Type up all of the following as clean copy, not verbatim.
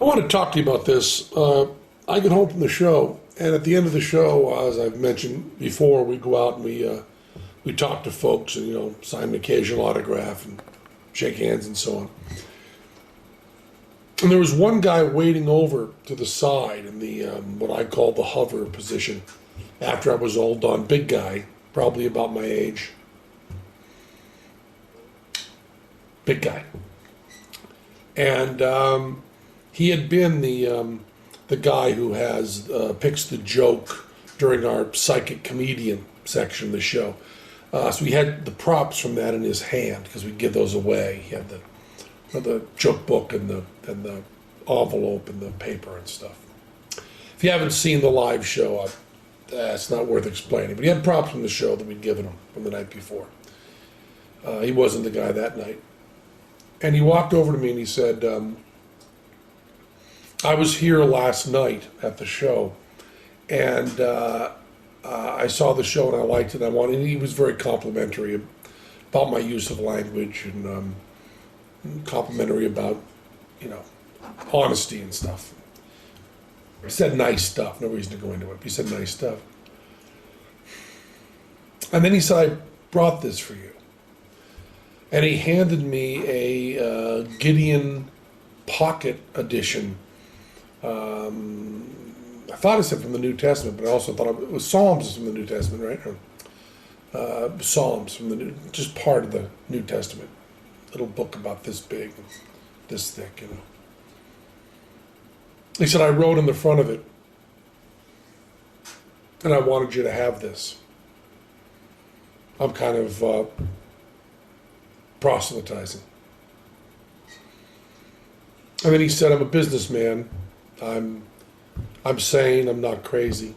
want to talk to you about this. I get home from the show, and at the end of the show, as I've mentioned before, we go out and we talk to folks and, sign an occasional autograph and shake hands and so on. And there was one guy waiting over to the side in the what I call the hover position after I was all done. Big guy, probably about my age. Big guy. And he had been the guy who picks the joke during our psychic comedian section of the show. So he had the props from that in his hand because we give those away. He had the joke book and the envelope and the paper and stuff. If you haven't seen the live show, it's not worth explaining. But he had props from the show that we'd given him from the night before. He wasn't the guy that night. And he walked over to me and he said, I was here last night at the show, and I saw the show and I liked it. And he was very complimentary about my use of language and complimentary about, honesty and stuff. He said nice stuff. No reason to go into it. He said nice stuff. And then he said, I brought this for you. And he handed me a Gideon Pocket Edition. I thought it said from the New Testament, but I also thought it was Psalms from the New Testament, right? Or, Psalms from the just part of the New Testament. Little book about this big, this thick, He said, I wrote in the front of it, and I wanted you to have this. I'm kind of proselytizing. And then he said, I'm a businessman. I'm sane, I'm not crazy.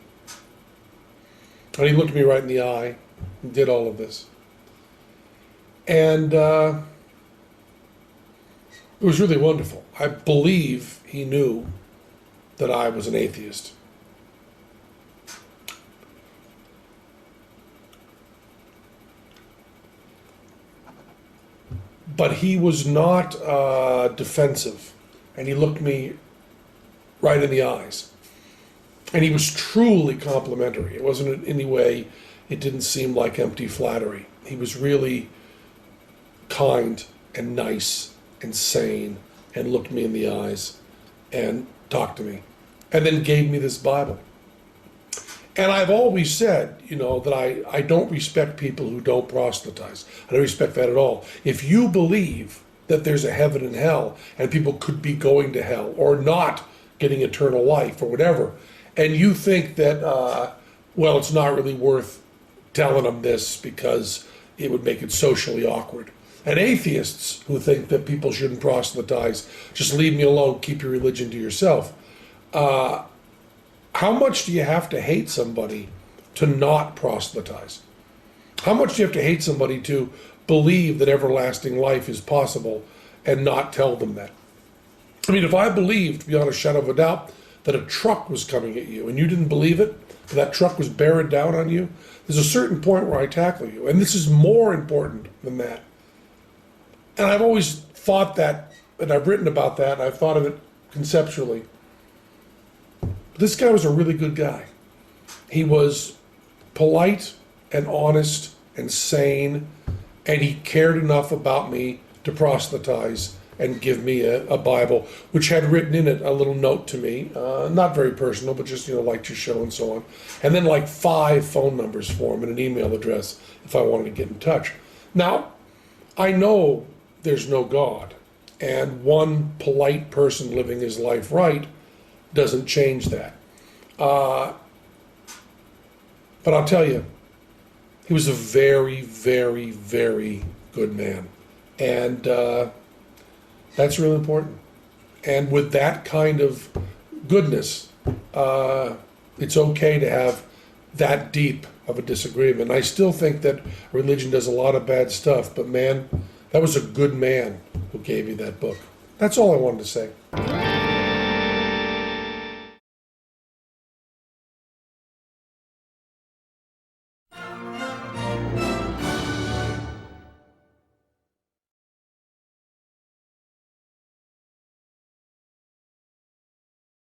And he looked me right in the eye and did all of this. And it was really wonderful. I believe he knew that I was an atheist. But he was not defensive, and he looked me right in the eyes. And he was truly complimentary. It wasn't in any way, it didn't seem like empty flattery. He was really kind and nice and sane and looked me in the eyes and talked to me and then gave me this Bible. And I've always said, that I don't respect people who don't proselytize. I don't respect that at all. If you believe that there's a heaven and hell and people could be going to hell or not getting eternal life or whatever, and you think that, it's not really worth telling them this because it would make it socially awkward. And atheists who think that people shouldn't proselytize, just leave me alone, keep your religion to yourself. How much do you have to hate somebody to not proselytize? How much do you have to hate somebody to believe that everlasting life is possible and not tell them that? I mean, if I believed beyond a shadow of a doubt that a truck was coming at you and you didn't believe it, that truck was bearing down on you, there's a certain point where I tackle you. And this is more important than that. And I've always thought that, and I've written about that, and I've thought of it conceptually. This guy was a really good guy. He was polite and honest and sane, and he cared enough about me to proselytize and give me a Bible, which had written in it a little note to me, not very personal, but just, liked your show and so on. And then 5 phone numbers for him and an email address if I wanted to get in touch. Now, I know there's no God, and one polite person living his life right doesn't change that. But I'll tell you, he was a very, very, very good man. And that's really important. And with that kind of goodness, it's okay to have that deep of a disagreement. I still think that religion does a lot of bad stuff, but man, that was a good man who gave you that book. That's all I wanted to say.